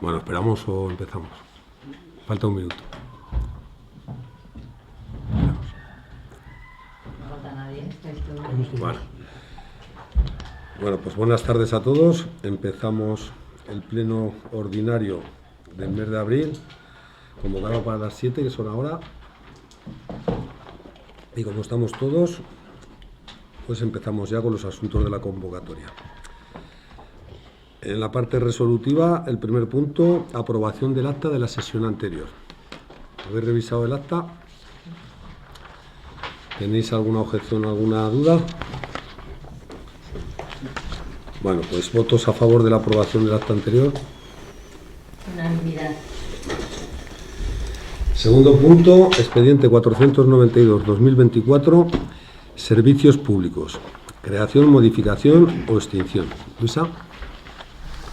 Bueno, ¿esperamos o empezamos? Falta un minuto. No falta nadie, estáis todos. Bueno, pues buenas tardes a todos. Empezamos el pleno ordinario del mes de abril, convocado para las 7, que son ahora. Y como estamos todos, pues empezamos ya con los asuntos de la convocatoria. En la parte resolutiva, el primer punto, aprobación del acta de la sesión anterior. ¿Habéis revisado el acta? ¿Tenéis alguna objeción, alguna duda? Bueno, pues votos a favor de la aprobación del acta anterior. Unanimidad. Segundo punto, expediente 492-2024, servicios públicos. Creación, modificación o extinción. Luisa.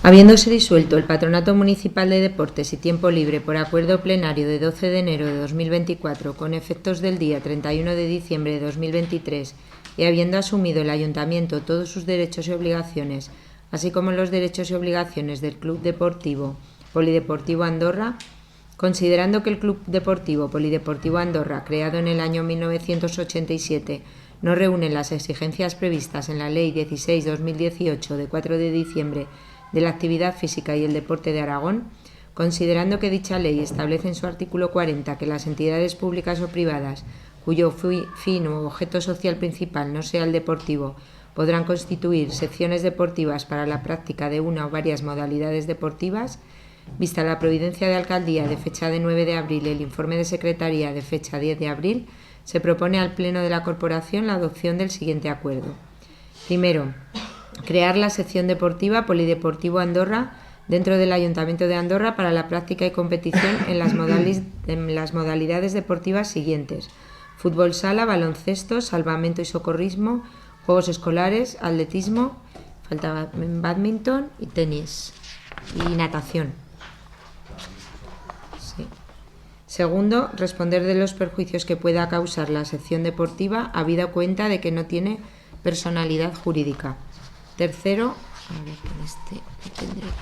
Habiéndose disuelto el Patronato Municipal de Deportes y Tiempo Libre por acuerdo plenario de 12 de enero de 2024 con efectos del día 31 de diciembre de 2023 y habiendo asumido el Ayuntamiento todos sus derechos y obligaciones, así como los derechos y obligaciones del Club Deportivo Polideportivo Andorra, considerando que el Club Deportivo Polideportivo Andorra, creado en el año 1987, no reúne las exigencias previstas en la Ley 16/2018 de 4 de diciembre de la actividad física y el deporte de Aragón, considerando que dicha ley establece en su artículo 40 que las entidades públicas o privadas cuyo fin u objeto social principal no sea el deportivo podrán constituir secciones deportivas para la práctica de una o varias modalidades deportivas, vista la providencia de Alcaldía de fecha de 9 de abril y el informe de Secretaría de fecha 10 de abril, se propone al Pleno de la Corporación la adopción del siguiente acuerdo. Primero, crear la sección deportiva Polideportivo Andorra dentro del Ayuntamiento de Andorra para la práctica y competición en las modalidades deportivas siguientes: fútbol sala, baloncesto, salvamento y socorrismo, juegos escolares, atletismo, faltaba bádminton y tenis y natación. Sí. Segundo, responder de los perjuicios que pueda causar la sección deportiva, habida cuenta de que no tiene personalidad jurídica. Tercero, a ver, con este lo tendré bien.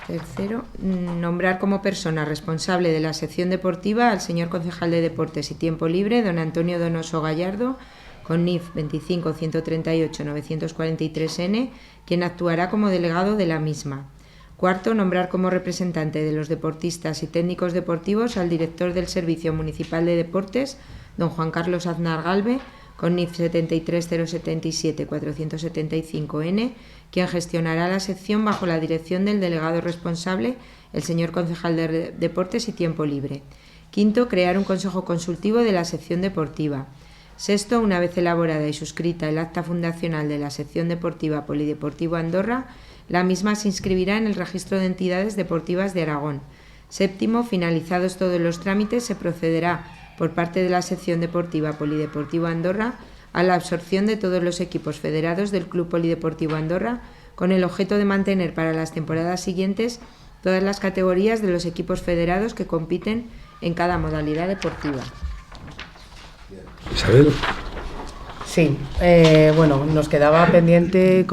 Tercero, nombrar como persona responsable de la sección deportiva al señor concejal de Deportes y Tiempo Libre, don Antonio Donoso Gallardo, con NIF 25-138-943N, quien actuará como delegado de la misma. Cuarto, nombrar como representante de los deportistas y técnicos deportivos al director del Servicio Municipal de Deportes, don Juan Carlos Aznar Galve, con NIF 73-077-475N, quien gestionará la sección bajo la dirección del delegado responsable, el señor concejal de Deportes y Tiempo Libre. Quinto, crear un consejo consultivo de la sección deportiva. Sexto, una vez elaborada y suscrita el acta fundacional de la sección deportiva Polideportivo Andorra, la misma se inscribirá en el registro de entidades deportivas de Aragón. Séptimo, finalizados todos los trámites, se procederá por parte de la sección deportiva Polideportivo Andorra a la absorción de todos los equipos federados del Club Polideportivo Andorra, con el objeto de mantener para las temporadas siguientes todas las categorías de los equipos federados que compiten en cada modalidad deportiva. Isabel. Sí, bueno, nos quedaba pendiente,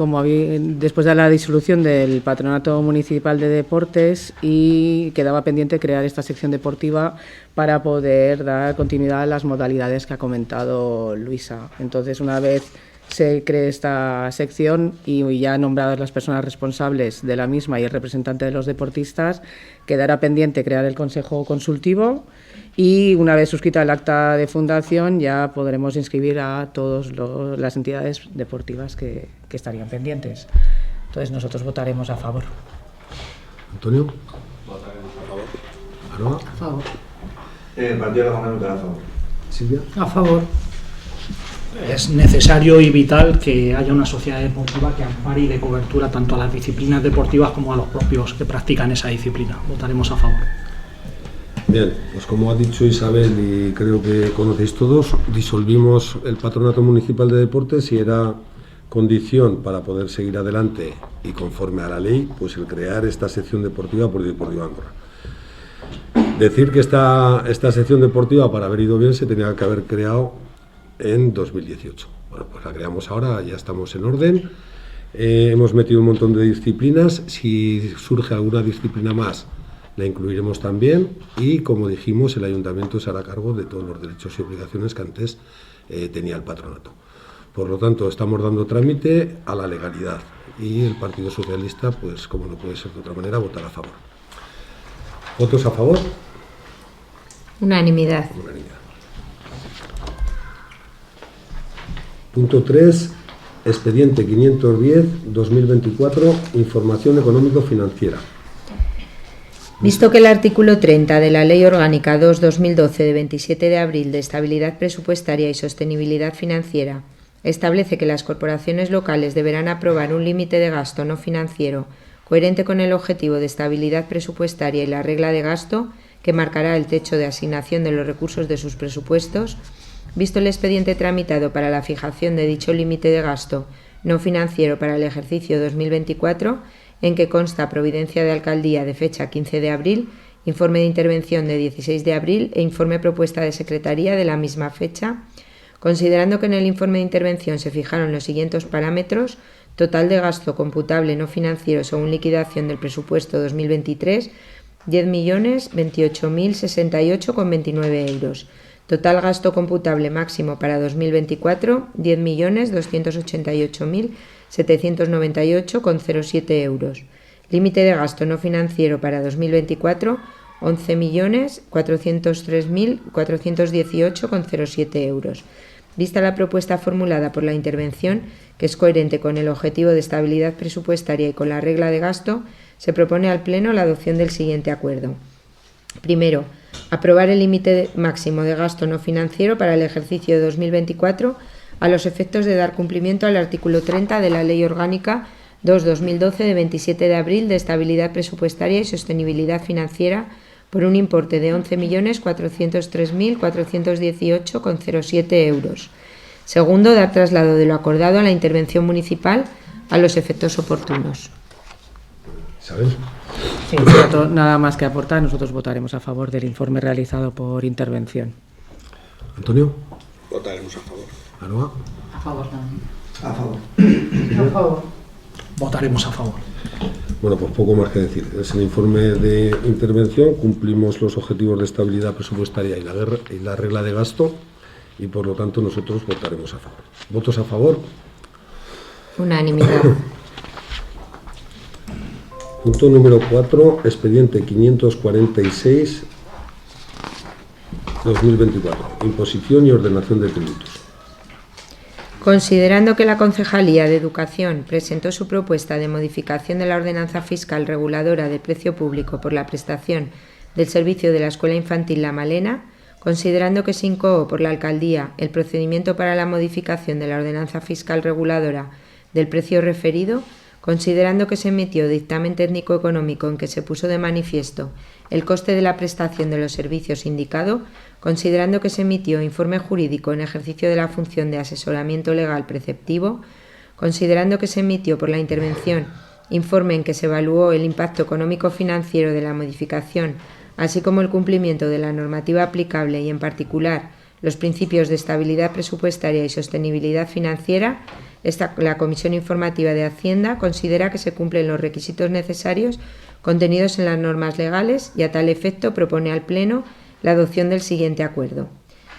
después de la disolución del Patronato Municipal de Deportes, y quedaba pendiente crear esta sección deportiva para poder dar continuidad a las modalidades que ha comentado Luisa. Entonces, una vez se cree esta sección y ya nombradas las personas responsables de la misma y el representante de los deportistas, quedará pendiente crear el consejo consultivo, y una vez suscrita el acta de fundación ya podremos inscribir a todas las entidades deportivas que estarían pendientes. Entonces nosotros votaremos a favor. Antonio. Votaremos a favor. ¿Aroa? A favor. El Partido Reformista votará a favor. Silvia. A favor. Es necesario y vital que haya una sociedad deportiva que ampare y dé cobertura tanto a las disciplinas deportivas como a los propios que practican esa disciplina. Votaremos a favor. Bien, pues como ha dicho Isabel, y creo que conocéis todos, disolvimos el Patronato Municipal de Deportes y era condición para poder seguir adelante y conforme a la ley, pues el crear esta sección deportiva por Deportivo Andorra. Decir que esta sección deportiva, para haber ido bien, se tenía que haber creado en 2018. Bueno, pues la creamos ahora, ya estamos en orden. Hemos metido un montón de disciplinas. Si surge alguna disciplina más, la incluiremos también. Y, como dijimos, el ayuntamiento se hará cargo de todos los derechos y obligaciones que antes tenía el patronato. Por lo tanto, estamos dando trámite a la legalidad. Y el Partido Socialista, pues como no puede ser de otra manera, votará a favor. ¿Votos a favor? Unanimidad. Unanimidad. Punto 3. Expediente 510-2024, información económico-financiera. Visto que el artículo 30 de la Ley Orgánica 2/2012 de 27 de abril de Estabilidad Presupuestaria y Sostenibilidad Financiera establece que las corporaciones locales deberán aprobar un límite de gasto no financiero coherente con el objetivo de estabilidad presupuestaria y la regla de gasto que marcará el techo de asignación de los recursos de sus presupuestos, visto el expediente tramitado para la fijación de dicho límite de gasto no financiero para el ejercicio 2024, en que consta providencia de alcaldía de fecha 15 de abril, informe de intervención de 16 de abril e informe propuesta de secretaría de la misma fecha, considerando que en el informe de intervención se fijaron los siguientes parámetros: total de gasto computable no financiero según liquidación del presupuesto 2023, 10.028.068,29 euros. Total gasto computable máximo para 2024, 10.288.798,07 euros. Límite de gasto no financiero para 2024, 11.403.418,07 euros. Vista la propuesta formulada por la intervención, que es coherente con el objetivo de estabilidad presupuestaria y con la regla de gasto, se propone al Pleno la adopción del siguiente acuerdo. Primero, aprobar el límite máximo de gasto no financiero para el ejercicio de 2024 a los efectos de dar cumplimiento al artículo 30 de la Ley Orgánica 2/2012 de 27 de abril de Estabilidad Presupuestaria y Sostenibilidad Financiera por un importe de 11.403.418,07 euros. Segundo, dar traslado de lo acordado a la intervención municipal a los efectos oportunos. ¿Sabes? Sí, nada más que aportar, nosotros votaremos a favor del informe realizado por intervención. Antonio. Votaremos a favor. Aroa. A favor también. A favor. A favor. Votaremos a favor. Bueno, pues poco más que decir. Es el informe de intervención, cumplimos los objetivos de estabilidad presupuestaria y la regla de gasto, y por lo tanto nosotros votaremos a favor. ¿Votos a favor? Unanimidad. Punto número 4, expediente 546-2024, imposición y ordenación de tributos. Considerando que la Concejalía de Educación presentó su propuesta de modificación de la ordenanza fiscal reguladora de precio público por la prestación del servicio de la Escuela Infantil La Malena, considerando que se incoó por la Alcaldía el procedimiento para la modificación de la ordenanza fiscal reguladora del precio referido, considerando que se emitió dictamen técnico-económico en que se puso de manifiesto el coste de la prestación de los servicios indicado, considerando que se emitió informe jurídico en ejercicio de la función de asesoramiento legal preceptivo, considerando que se emitió por la intervención informe en que se evaluó el impacto económico-financiero de la modificación, así como el cumplimiento de la normativa aplicable y, en particular, los principios de estabilidad presupuestaria y sostenibilidad financiera, la Comisión Informativa de Hacienda considera que se cumplen los requisitos necesarios contenidos en las normas legales y, a tal efecto, propone al Pleno la adopción del siguiente acuerdo.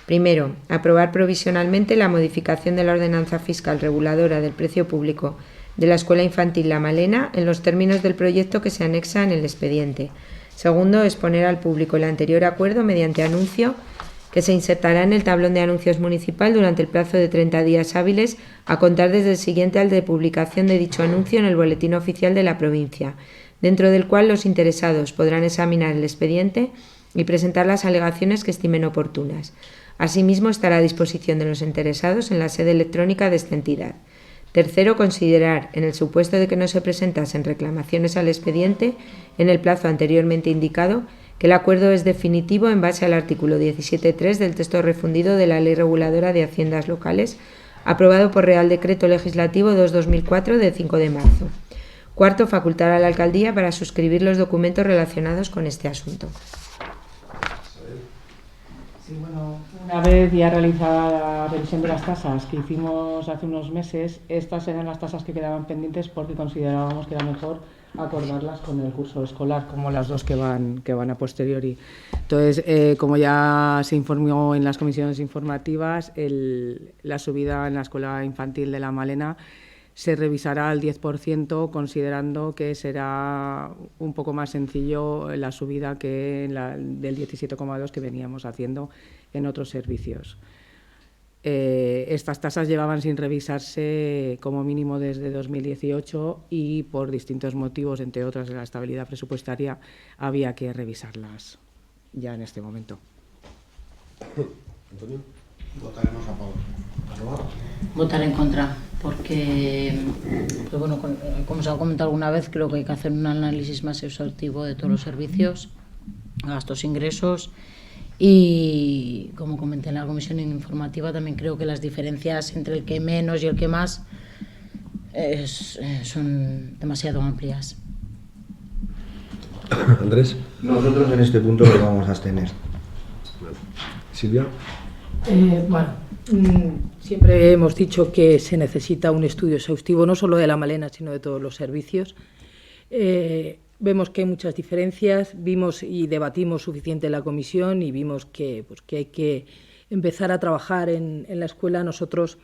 Primero, aprobar provisionalmente la modificación de la ordenanza fiscal reguladora del precio público de la Escuela Infantil La Malena en los términos del proyecto que se anexa en el expediente. Segundo, exponer al público el anterior acuerdo mediante anuncio que se insertará en el tablón de anuncios municipal durante el plazo de 30 días hábiles a contar desde el siguiente al de publicación de dicho anuncio en el Boletín Oficial de la provincia, dentro del cual los interesados podrán examinar el expediente y presentar las alegaciones que estimen oportunas. Asimismo, estará a disposición de los interesados en la sede electrónica de esta entidad. Tercero, considerar, en el supuesto de que no se presentasen reclamaciones al expediente en el plazo anteriormente indicado, que el acuerdo es definitivo en base al artículo 17.3 del texto refundido de la Ley Reguladora de Haciendas Locales, aprobado por Real Decreto Legislativo 2/2004 de 5 de marzo. Cuarto, facultar a la Alcaldía para suscribir los documentos relacionados con este asunto. Sí, bueno, una vez ya realizada la revisión de las tasas que hicimos hace unos meses, estas eran las tasas que quedaban pendientes porque considerábamos que era mejor acordarlas con el curso escolar, como las dos que van a posteriori. Entonces, como ya se informó en las comisiones informativas, la subida en la escuela infantil de La Malena se revisará al 10%, considerando que será un poco más sencillo la subida que del 17,2 que veníamos haciendo en otros servicios. Estas tasas llevaban sin revisarse como mínimo desde 2018 y por distintos motivos, entre otras de la estabilidad presupuestaria, había que revisarlas ya en este momento. Antonio. Votaremos a favor. Votar en contra, porque, pues bueno, como se ha comentado alguna vez, creo que hay que hacer un análisis más exhaustivo de todos los servicios, gastos, ingresos, y como comenté en la comisión informativa, también creo que las diferencias entre el que menos y el que más son demasiado amplias. Andrés. Nosotros en este punto nos vamos a abstener. Silvia. Siempre hemos dicho que se necesita un estudio exhaustivo, no solo de La Malena, sino de todos los servicios. Vemos que hay muchas diferencias, vimos y debatimos suficiente en la comisión y vimos que hay que empezar a trabajar en la escuela. Nosotros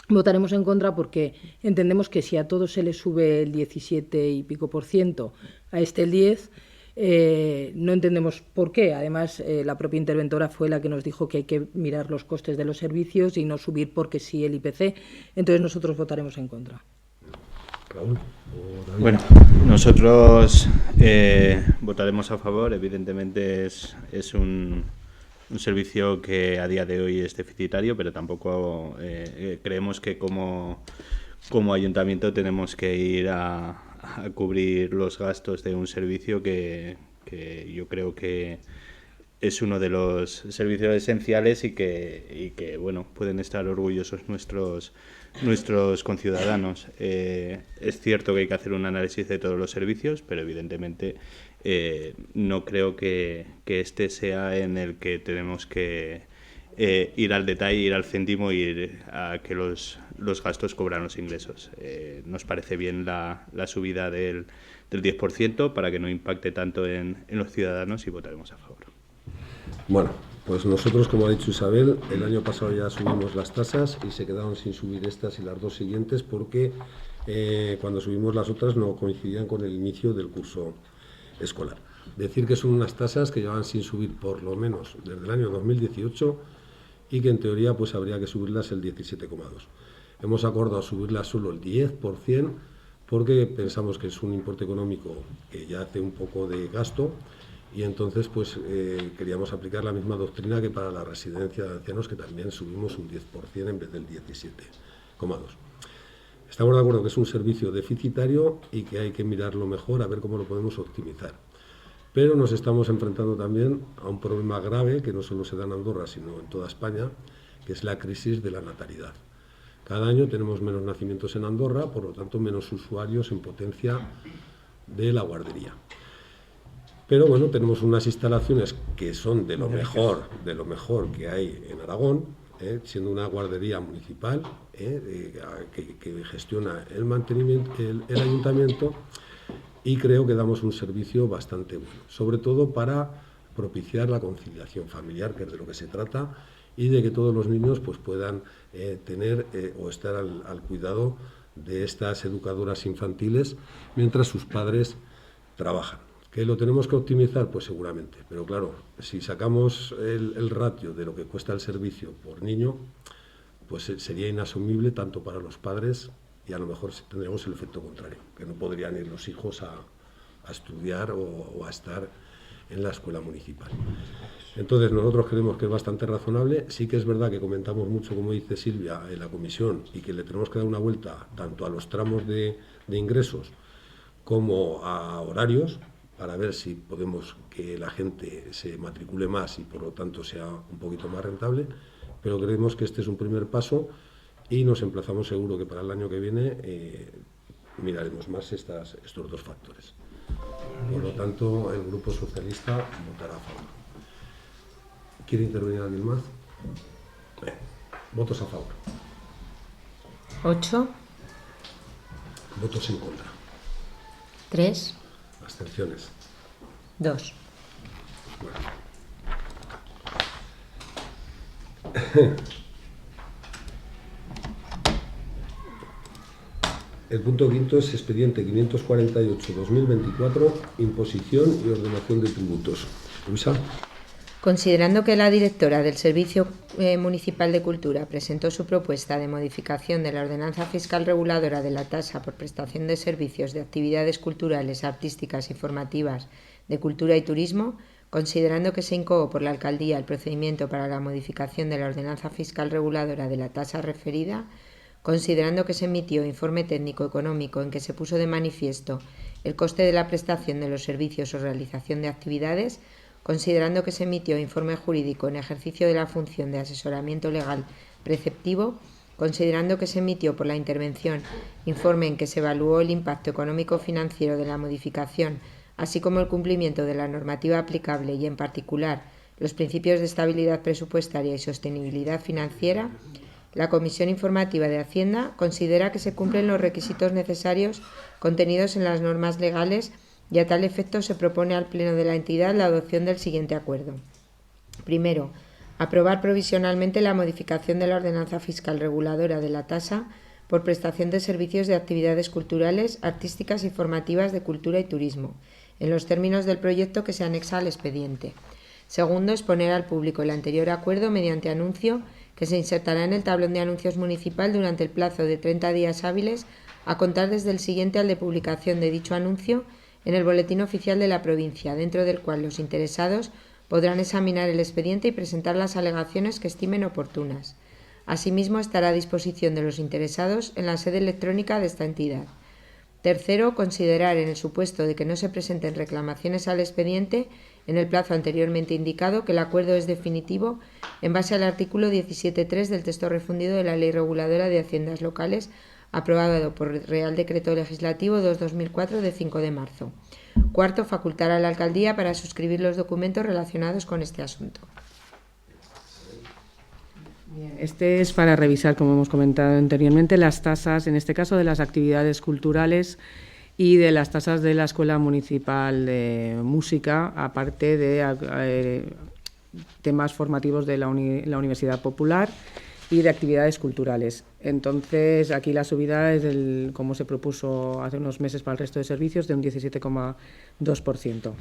votaremos en contra porque entendemos que si a todos se les sube el 17 y pico %, a este el 10%, no entendemos por qué. Además, la propia interventora fue la que nos dijo que hay que mirar los costes de los servicios y no subir porque sí el IPC. Entonces nosotros votaremos en contra. Raúl. Bueno, nosotros votaremos a favor. Evidentemente es un servicio que a día de hoy es deficitario, pero tampoco creemos que como ayuntamiento tenemos que ir a cubrir los gastos de un servicio que yo creo que es uno de los servicios esenciales y que bueno, pueden estar orgullosos nuestros conciudadanos. Es cierto que hay que hacer un análisis de todos los servicios, pero evidentemente no creo que este sea en el que tenemos que ir al detalle, ir al céntimo y ir a que los gastos cobran los ingresos. Nos parece bien la subida del 10% para que no impacte tanto en los ciudadanos y votaremos a favor. Bueno, pues nosotros, como ha dicho Isabel, el año pasado ya subimos las tasas y se quedaron sin subir estas y las dos siguientes porque cuando subimos las otras no coincidían con el inicio del curso escolar. Decir que son unas tasas que llevan sin subir por lo menos desde el año 2018 y que en teoría pues habría que subirlas el 17,2. Hemos acordado subirlas solo el 10% porque pensamos que es un importe económico que ya hace un poco de gasto y entonces pues queríamos aplicar la misma doctrina que para la residencia de ancianos, que también subimos un 10% en vez del 17,2. Estamos de acuerdo que es un servicio deficitario y que hay que mirarlo mejor a ver cómo lo podemos optimizar. Pero nos estamos enfrentando también a un problema grave que no solo se da en Andorra, sino en toda España, que es la crisis de la natalidad. Cada año tenemos menos nacimientos en Andorra, por lo tanto menos usuarios en potencia de la guardería. Pero bueno, tenemos unas instalaciones que son de lo mejor que hay en Aragón, siendo una guardería municipal que gestiona el mantenimiento, el ayuntamiento. Y creo que damos un servicio bastante bueno, sobre todo para propiciar la conciliación familiar, que es de lo que se trata, y de que todos los niños pues, puedan tener o estar al cuidado de estas educadoras infantiles mientras sus padres trabajan. ¿Que lo tenemos que optimizar? Pues seguramente, pero claro, si sacamos el ratio de lo que cuesta el servicio por niño, pues sería inasumible tanto para los padres y a lo mejor tendríamos el efecto contrario, que no podrían ir los hijos a estudiar o a estar en la escuela municipal. Entonces nosotros creemos que es bastante razonable. Sí que es verdad que comentamos mucho, como dice Silvia, en la comisión, y que le tenemos que dar una vuelta tanto a los tramos de ingresos como a horarios, para ver si podemos que la gente se matricule más y por lo tanto sea un poquito más rentable, pero creemos que este es un primer paso y nos emplazamos seguro que para el año que viene miraremos más estos dos factores. Por lo tanto, el Grupo Socialista votará a favor. ¿Quiere intervenir alguien más? Votos a favor. 8, Votos en contra. 3, Abstenciones. 2. El punto quinto es expediente 548-2024, imposición y ordenación de tributos. Luisa. Considerando que la directora del Servicio Municipal de Cultura presentó su propuesta de modificación de la ordenanza fiscal reguladora de la tasa por prestación de servicios de actividades culturales, artísticas y formativas de cultura y turismo, considerando que se incoó por la Alcaldía el procedimiento para la modificación de la ordenanza fiscal reguladora de la tasa referida, considerando que se emitió informe técnico económico en que se puso de manifiesto el coste de la prestación de los servicios o realización de actividades, considerando que se emitió informe jurídico en ejercicio de la función de asesoramiento legal preceptivo, considerando que se emitió por la intervención informe en que se evaluó el impacto económico-financiero de la modificación, así como el cumplimiento de la normativa aplicable y, en particular, los principios de estabilidad presupuestaria y sostenibilidad financiera, la Comisión Informativa de Hacienda considera que se cumplen los requisitos necesarios contenidos en las normas legales y a tal efecto se propone al Pleno de la entidad la adopción del siguiente acuerdo. Primero, aprobar provisionalmente la modificación de la ordenanza fiscal reguladora de la tasa por prestación de servicios de actividades culturales, artísticas y formativas de cultura y turismo, en los términos del proyecto que se anexa al expediente. Segundo, exponer al público el anterior acuerdo mediante anuncio que se insertará en el tablón de anuncios municipal durante el plazo de 30 días hábiles a contar desde el siguiente al de publicación de dicho anuncio en el Boletín Oficial de la provincia, dentro del cual los interesados podrán examinar el expediente y presentar las alegaciones que estimen oportunas. Asimismo, estará a disposición de los interesados en la sede electrónica de esta entidad. Tercero, considerar, en el supuesto de que no se presenten reclamaciones al expediente, en el plazo anteriormente indicado, que el acuerdo es definitivo en base al artículo 17.3 del texto refundido de la Ley Reguladora de Haciendas Locales, aprobado por Real Decreto Legislativo 2/2004 de 5 de marzo. Cuarto, facultar a la Alcaldía para suscribir los documentos relacionados con este asunto. Este es para revisar, como hemos comentado anteriormente, las tasas, en este caso de las actividades culturales y de las tasas de la Escuela Municipal de Música, aparte de temas formativos de la Universidad Popular y de actividades culturales. Entonces, aquí la subida es, como se propuso hace unos meses para el resto de servicios, de un 17,2%.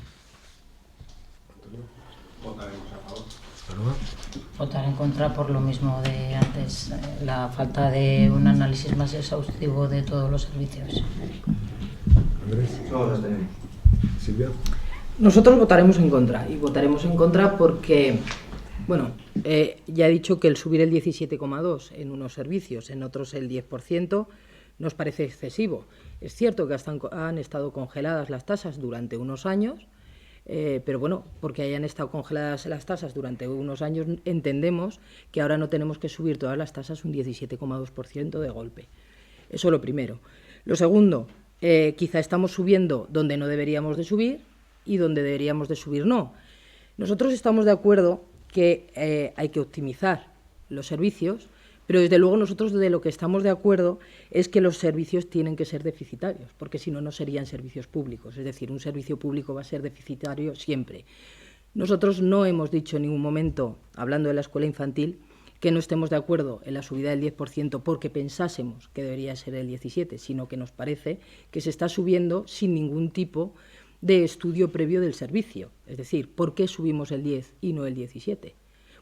Votar en contra por lo mismo de antes, la falta de un análisis más exhaustivo de todos los servicios. Andrés. Todos las tenemos. Silvia. Nosotros votaremos en contra, y votaremos en contra porque, bueno, ya he dicho que el subir el 17,2% en unos servicios, en otros el 10%, nos parece excesivo. Es cierto que han estado congeladas las tasas durante unos años, pero bueno, porque hayan estado congeladas las tasas durante unos años, entendemos que ahora no tenemos que subir todas las tasas un 17,2% de golpe. Eso es lo primero. Lo segundo, quizá estamos subiendo donde no deberíamos de subir y donde deberíamos de subir no. Nosotros estamos de acuerdo que hay que optimizar los servicios, pero desde luego nosotros de lo que estamos de acuerdo es que los servicios tienen que ser deficitarios, porque si no, no serían servicios públicos. Es decir, un servicio público va a ser deficitario siempre. Nosotros no hemos dicho en ningún momento, hablando de la escuela infantil, que no estemos de acuerdo en la subida del 10% porque pensásemos que debería ser el 17%, sino que nos parece que se está subiendo sin ningún tipo de estudio previo del servicio. Es decir, ¿por qué subimos el 10 y no el 17?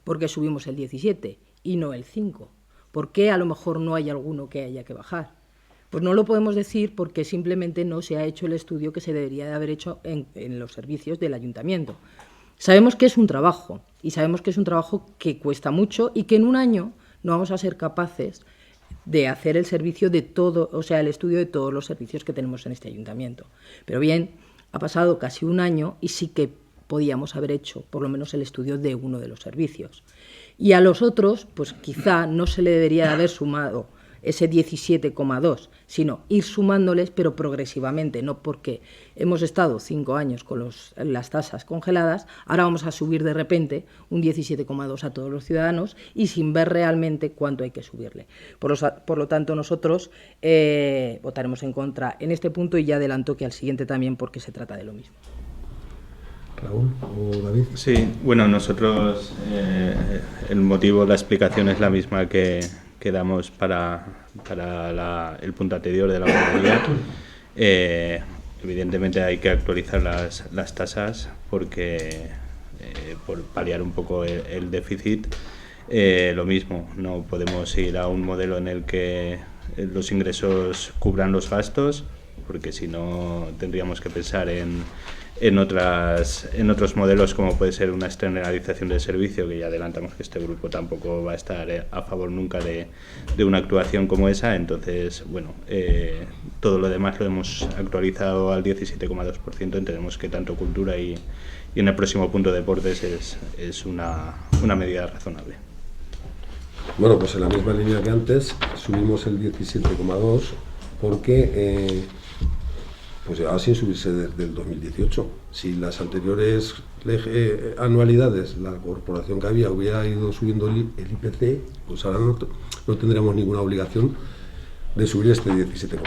¿Por qué subimos el 17 y no el 5? ¿Por qué a lo mejor no hay alguno que haya que bajar? Pues no lo podemos decir porque simplemente no se ha hecho el estudio que se debería de haber hecho en los servicios del ayuntamiento. Sabemos que es un trabajo y sabemos que es un trabajo que cuesta mucho y que en un año no vamos a ser capaces de hacer el servicio de todo, o sea, el estudio de todos los servicios que tenemos en este ayuntamiento. Pero bien, ha pasado casi un año y sí que podíamos haber hecho por lo menos el estudio de uno de los servicios. Y a los otros, pues quizá no se le debería de haber sumado ese 17,2, sino ir sumándoles, pero progresivamente, no porque hemos estado 5 años con las tasas congeladas, ahora vamos a subir de repente un 17,2 a todos los ciudadanos y sin ver realmente cuánto hay que subirle. Por lo tanto, nosotros votaremos en contra en este punto y ya adelanto que al siguiente también, porque se trata de lo mismo. Raúl o David. Sí, bueno, nosotros el motivo, la explicación es la misma que damos para el punto anterior de la guardería. Evidentemente hay que actualizar las tasas porque por paliar un poco el déficit. Lo mismo, no podemos ir a un modelo en el que los ingresos cubran los gastos, porque si no tendríamos que pensar en otros modelos, como puede ser una externalización del servicio, que ya adelantamos que este grupo tampoco va a estar a favor nunca de una actuación como esa. Entonces, bueno, todo lo demás lo hemos actualizado al 17,2%. Entendemos que tanto cultura y en el próximo punto deportes es una medida razonable. Bueno, pues en la misma línea que antes subimos el 17,2 porque pues llevaba sin subirse desde el 2018. Si las anteriores anualidades la corporación que había hubiera ido subiendo el IPC, pues ahora no tendríamos ninguna obligación de subir este 17,2.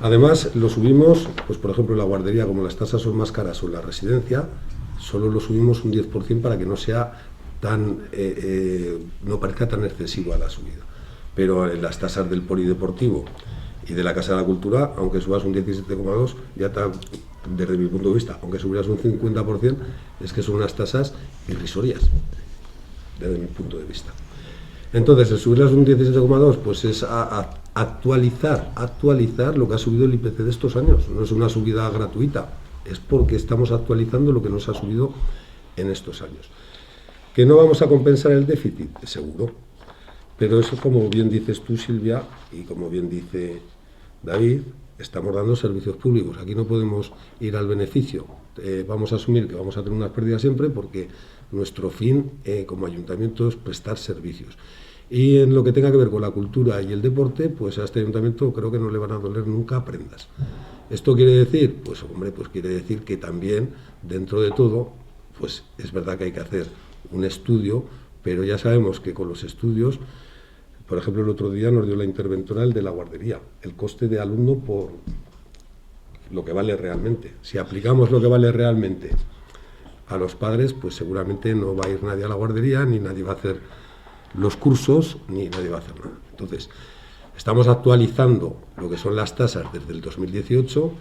Además, lo subimos, pues por ejemplo en la guardería, como las tasas son más caras o en la residencia, solo lo subimos un 10% para que no sea no parezca tan excesiva la subida. Pero en las tasas del polideportivo y de la Casa de la Cultura, aunque subas un 17,2, ya está, desde mi punto de vista, aunque subieras un 50%, es que son unas tasas irrisorias, desde mi punto de vista. Entonces, el subirlas un 17,2, pues es actualizar lo que ha subido el IPC de estos años. No es una subida gratuita, es porque estamos actualizando lo que nos ha subido en estos años. ¿Que no vamos a compensar el déficit? Seguro. Pero eso, como bien dices tú, Silvia, y como bien dice David, estamos dando servicios públicos. Aquí no podemos ir al beneficio. Vamos a asumir que vamos a tener unas pérdidas siempre porque nuestro fin como ayuntamiento es prestar servicios. Y en lo que tenga que ver con la cultura y el deporte, pues a este ayuntamiento creo que no le van a doler nunca prendas. ¿Esto quiere decir? Pues hombre, pues quiere decir que también, dentro de todo, pues es verdad que hay que hacer un estudio, pero ya sabemos que con los estudios, por ejemplo, el otro día nos dio la interventora el de la guardería, el coste de alumno por lo que vale realmente. Si aplicamos lo que vale realmente a los padres, pues seguramente no va a ir nadie a la guardería, ni nadie va a hacer los cursos, ni nadie va a hacer nada. Entonces, estamos actualizando lo que son las tasas desde el 2018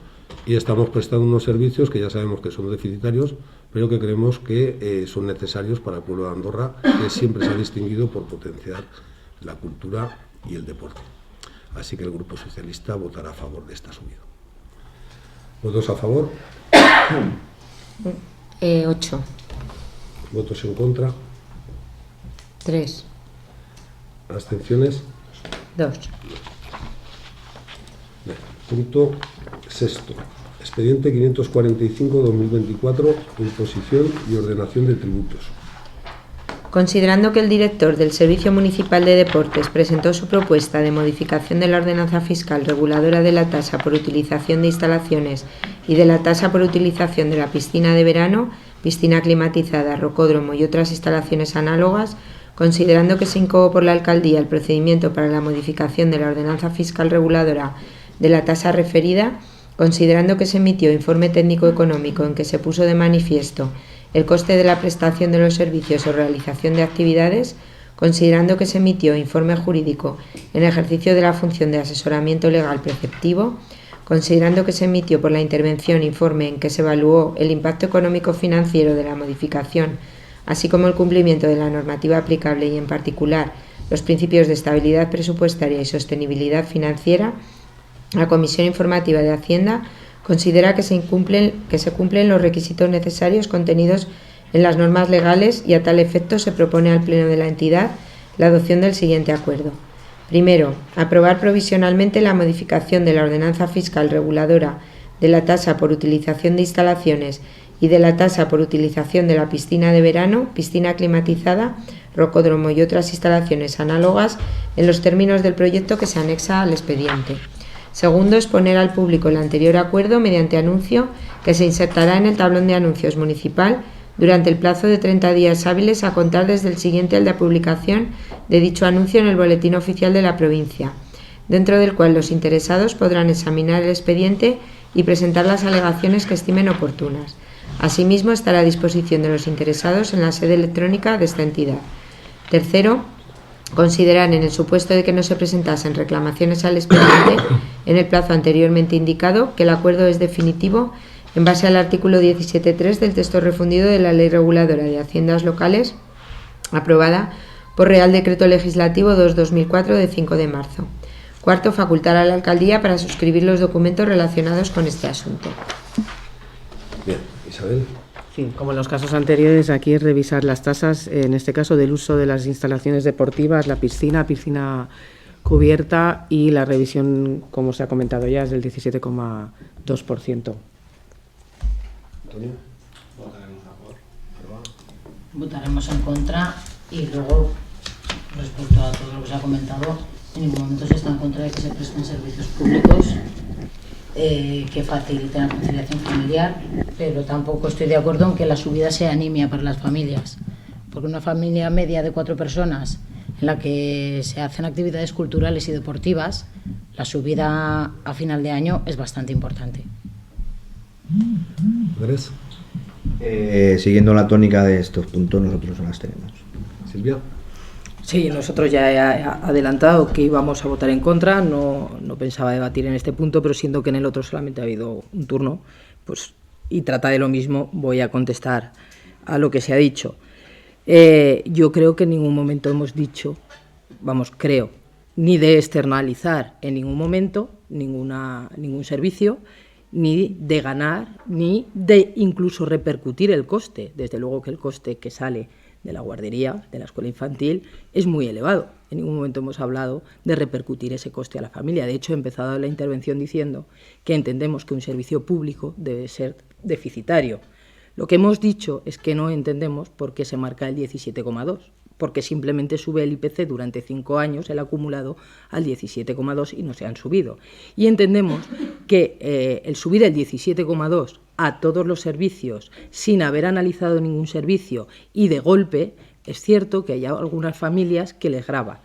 y estamos prestando unos servicios que ya sabemos que son deficitarios, pero que creemos que son necesarios para el pueblo de Andorra, que siempre se ha distinguido por potenciar la cultura y el deporte. Así que el Grupo Socialista votará a favor de esta subida. ¿Votos a favor? 8. ¿Votos en contra? 3. ¿Abstenciones? 2. Bien. Punto sexto. Expediente 545-2024, imposición y ordenación de tributos. Considerando que el director del Servicio Municipal de Deportes presentó su propuesta de modificación de la ordenanza fiscal reguladora de la tasa por utilización de instalaciones y de la tasa por utilización de la piscina de verano, piscina climatizada, rocódromo y otras instalaciones análogas, considerando que se incoó por la Alcaldía el procedimiento para la modificación de la ordenanza fiscal reguladora de la tasa referida, considerando que se emitió informe técnico económico en que se puso de manifiesto el coste de la prestación de los servicios o realización de actividades, considerando que se emitió informe jurídico en ejercicio de la función de asesoramiento legal preceptivo, considerando que se emitió por la intervención informe en que se evaluó el impacto económico financiero de la modificación, así como el cumplimiento de la normativa aplicable y en particular los principios de estabilidad presupuestaria y sostenibilidad financiera, la Comisión Informativa de Hacienda considera que se cumplen los requisitos necesarios contenidos en las normas legales y a tal efecto se propone al Pleno de la entidad la adopción del siguiente acuerdo. Primero, aprobar provisionalmente la modificación de la ordenanza fiscal reguladora de la tasa por utilización de instalaciones y de la tasa por utilización de la piscina de verano, piscina climatizada, rocódromo y otras instalaciones análogas en los términos del proyecto que se anexa al expediente. Segundo, exponer al público el anterior acuerdo mediante anuncio que se insertará en el tablón de anuncios municipal durante el plazo de 30 días hábiles a contar desde el siguiente al de publicación de dicho anuncio en el Boletín Oficial de la provincia, dentro del cual los interesados podrán examinar el expediente y presentar las alegaciones que estimen oportunas. Asimismo, estará a disposición de los interesados en la sede electrónica de esta entidad. Tercero, considerar, en el supuesto de que no se presentasen reclamaciones al expediente en el plazo anteriormente indicado, que el acuerdo es definitivo en base al artículo 17.3 del texto refundido de la Ley Reguladora de Haciendas Locales, aprobada por Real Decreto Legislativo 2/2004 de 5 de marzo. Cuarto, facultar a la Alcaldía para suscribir los documentos relacionados con este asunto. Bien, Isabel. Sí, como en los casos anteriores, aquí es revisar las tasas, en este caso del uso de las instalaciones deportivas, la piscina cubierta, y la revisión, como se ha comentado ya, es del 17,2%. Antonio. Votaremos en contra y luego, respecto a todo lo que se ha comentado, en ningún momento se está en contra de que se presten servicios públicos que faciliten la conciliación familiar, pero tampoco estoy de acuerdo en que la subida sea nimia para las familias, porque una familia media de 4 personas en la que se hacen actividades culturales y deportivas, la subida a final de año es bastante importante. ¿Andrés? Siguiendo la tónica de estos puntos, nosotros las tenemos. Silvia. Sí, nosotros ya he adelantado que íbamos a votar en contra, no pensaba debatir en este punto, pero siendo que en el otro solamente ha habido un turno, pues, y trata de lo mismo, voy a contestar a lo que se ha dicho. Yo creo que en ningún momento hemos dicho, creo, ni de externalizar en ningún momento ningún servicio, ni de ganar, ni de incluso repercutir el coste. Desde luego que el coste que sale de la guardería, de la escuela infantil, es muy elevado. En ningún momento hemos hablado de repercutir ese coste a la familia. De hecho, he empezado la intervención diciendo que entendemos que un servicio público debe ser deficitario. Lo que hemos dicho es que no entendemos por qué se marca el 17,2, porque simplemente sube el IPC durante 5 años, el acumulado, al 17,2 y no se han subido. Y entendemos que el subir el 17,2 a todos los servicios sin haber analizado ningún servicio y de golpe, es cierto que hay algunas familias que les grava.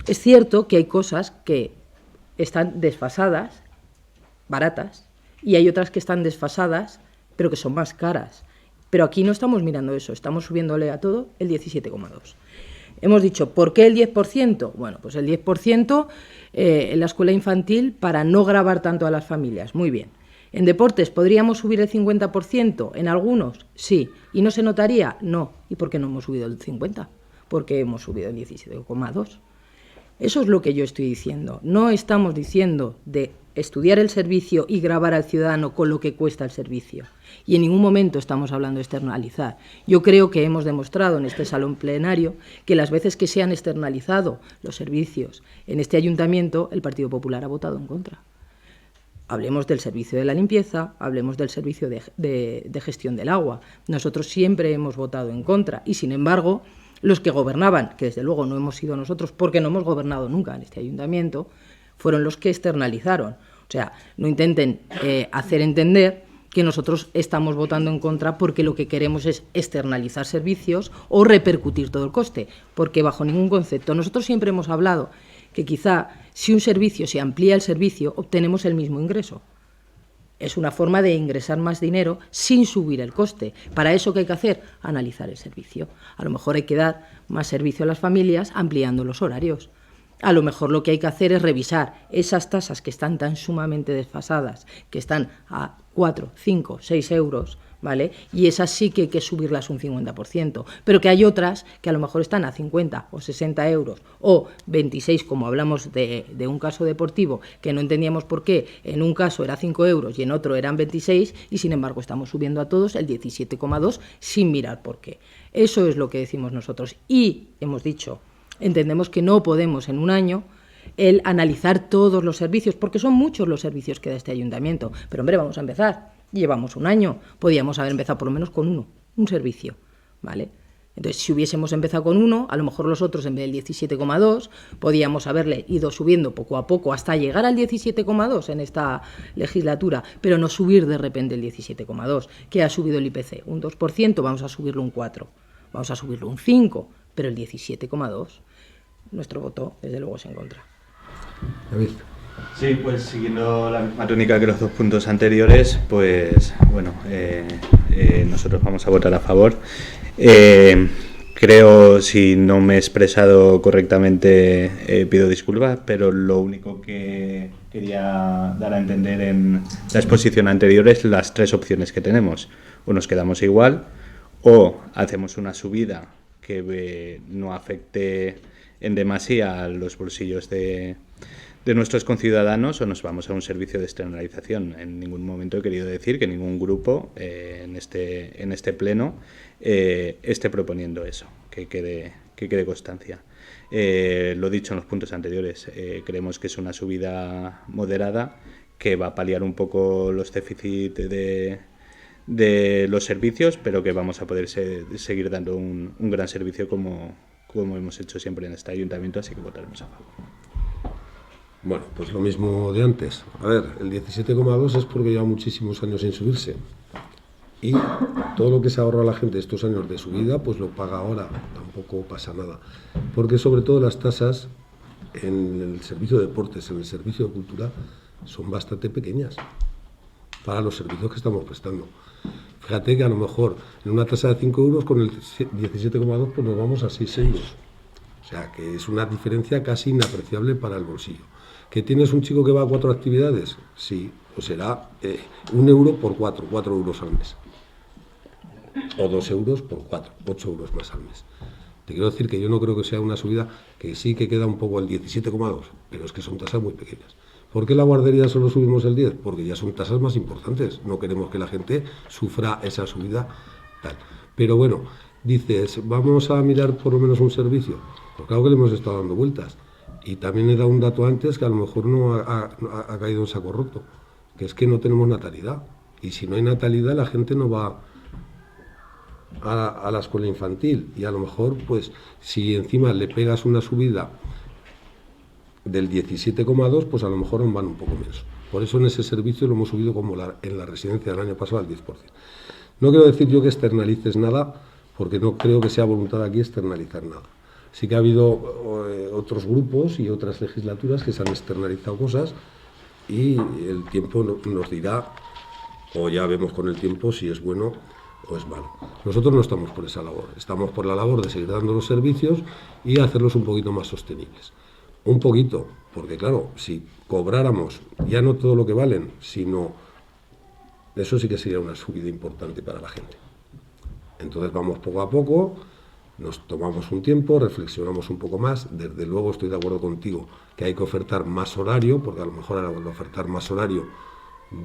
Es cierto que hay cosas que están desfasadas, baratas, y hay otras que están desfasadas, pero que son más caras. Pero aquí no estamos mirando eso, estamos subiéndole a todo el 17,2. Hemos dicho, ¿por qué el 10%? Bueno, pues el 10% en la escuela infantil para no gravar tanto a las familias. Muy bien. ¿En deportes podríamos subir el 50%? ¿En algunos? Sí. ¿Y no se notaría? No. ¿Y por qué no hemos subido el 50%? Porque hemos subido el 17,2%. Eso es lo que yo estoy diciendo. No estamos diciendo de estudiar el servicio y gravar al ciudadano con lo que cuesta el servicio. Y en ningún momento estamos hablando de externalizar. Yo creo que hemos demostrado en este salón plenario que las veces que se han externalizado los servicios en este ayuntamiento, el Partido Popular ha votado en contra. Hablemos del servicio de la limpieza, hablemos del servicio de gestión del agua. Nosotros siempre hemos votado en contra y, sin embargo, los que gobernaban, que desde luego no hemos sido nosotros porque no hemos gobernado nunca en este ayuntamiento, fueron los que externalizaron. O sea, no intenten hacer entender que nosotros estamos votando en contra porque lo que queremos es externalizar servicios o repercutir todo el coste, porque bajo ningún concepto. Nosotros siempre hemos hablado que quizá si un servicio se amplía el servicio, obtenemos el mismo ingreso. Es una forma de ingresar más dinero sin subir el coste. Para eso, ¿qué hay que hacer? Analizar el servicio. A lo mejor hay que dar más servicio a las familias ampliando los horarios. A lo mejor lo que hay que hacer es revisar esas tasas que están tan sumamente desfasadas, que están a 4, 5, 6 euros, ¿vale? Y esas sí que hay que subirlas un 50%, pero que hay otras que a lo mejor están a 50 o 60 euros o 26, como hablamos de un caso deportivo, que no entendíamos por qué en un caso era 5 euros y en otro eran 26 y sin embargo estamos subiendo a todos el 17,2 sin mirar por qué. Eso es lo que decimos nosotros y hemos dicho, entendemos que no podemos en un año el analizar todos los servicios, porque son muchos los servicios que da este ayuntamiento. Pero, hombre, vamos a empezar. llevamos un año, podíamos haber empezado por lo menos con uno, un servicio, ¿vale? Entonces, si hubiésemos empezado con uno, a lo mejor los otros en vez del 17,2, podíamos haberle ido subiendo poco a poco hasta llegar al 17,2 en esta legislatura, pero no subir de repente el 17,2, que ha subido el IPC un 2%, vamos a subirlo un 4, vamos a subirlo un 5, pero el 17,2, nuestro voto, desde luego, es en contra. David. Sí, pues siguiendo la misma tónica que los dos puntos anteriores, pues bueno, nosotros vamos a votar a favor. Creo, si no me he expresado correctamente, pido disculpas, pero lo único que quería dar a entender en la exposición anterior es las tres opciones que tenemos. O nos quedamos igual, o hacemos una subida que no afecte en demasía a los bolsillos de nuestros conciudadanos, o nos vamos a un servicio de externalización. En ningún momento he querido decir que ningún grupo en este pleno esté proponiendo eso, que quede constancia. Lo dicho en los puntos anteriores, creemos que es una subida moderada que va a paliar un poco los déficits de los servicios, pero que vamos a poder seguir dando un gran servicio como hemos hecho siempre en este ayuntamiento, así que votaremos a favor. Bueno, pues lo mismo de antes. A ver, el 17,2 es porque lleva muchísimos años sin subirse. Y todo lo que se ahorra la gente estos años de subida, pues lo paga ahora. Tampoco pasa nada. Porque sobre todo las tasas en el servicio de deportes, en el servicio de cultura, son bastante pequeñas para los servicios que estamos prestando. Fíjate que a lo mejor en una tasa de 5 euros con el 17,2 pues nos vamos a 6 euros. O sea que es una diferencia casi inapreciable para el bolsillo. ¿Que tienes un chico que va a 4 actividades? Sí, pues será 1 euro por 4 euros al mes. O 2 euros por 4, 8 euros más al mes. Te quiero decir que yo no creo que sea una subida, que sí que queda un poco el 17,2, pero es que son tasas muy pequeñas. ¿Por qué la guardería solo subimos el 10? Porque ya son tasas más importantes. No queremos que la gente sufra esa subida tal. Pero bueno, dices, vamos a mirar por lo menos un servicio. Pues claro que le hemos estado dando vueltas. Y también he dado un dato antes que a lo mejor no ha caído en saco roto, que es que no tenemos natalidad. Y si no hay natalidad, la gente no va a la escuela infantil. Y a lo mejor, pues, si encima le pegas una subida del 17,2, pues a lo mejor van un poco menos. Por eso en ese servicio lo hemos subido como en la residencia del año pasado al 10%. No quiero decir yo que externalices nada, porque no creo que sea voluntad aquí externalizar nada. Sí que ha habido otros grupos y otras legislaturas que se han externalizado cosas y el tiempo nos dirá, o ya vemos con el tiempo si es bueno o es malo. Nosotros no estamos por esa labor, estamos por la labor de seguir dando los servicios y hacerlos un poquito más sostenibles. Un poquito, porque claro, si cobráramos ya no todo lo que valen, sino eso sí que sería una subida importante para la gente. Entonces vamos poco a poco, nos tomamos un tiempo, reflexionamos un poco más. Desde luego estoy de acuerdo contigo que hay que ofertar más horario, porque a lo mejor al ofertar más horario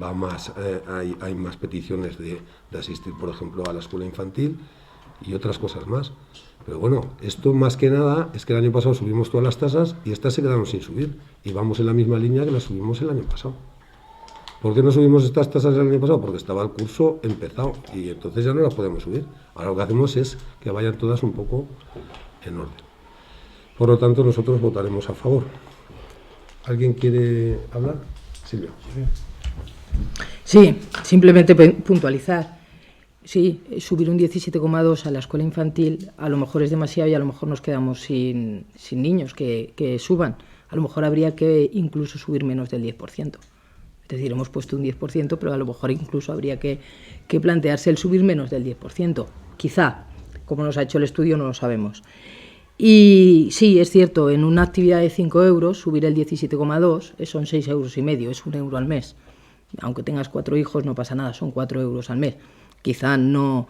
va más, hay más peticiones de asistir, por ejemplo, a la escuela infantil y otras cosas más. Pero bueno, esto más que nada es que el año pasado subimos todas las tasas y estas se quedaron sin subir. Y vamos en la misma línea que las subimos el año pasado. ¿Por qué no subimos estas tasas el año pasado? Porque estaba el curso empezado y entonces ya no las podemos subir. Ahora lo que hacemos es que vayan todas un poco en orden. Por lo tanto, nosotros votaremos a favor. ¿Alguien quiere hablar? Silvia. Sí, simplemente puntualizar. Sí, subir un 17,2 a la escuela infantil a lo mejor es demasiado y a lo mejor nos quedamos sin niños que suban. A lo mejor habría que incluso subir menos del 10%. Es decir, hemos puesto un 10%, pero a lo mejor incluso habría que plantearse el subir menos del 10%. Quizá, como nos ha hecho el estudio, no lo sabemos. Y sí, es cierto, en una actividad de 5 euros, subir el 17,2 son 6,5 euros, es 1 euro al mes. Aunque tengas 4 hijos, no pasa nada, son 4 euros al mes. Quizá no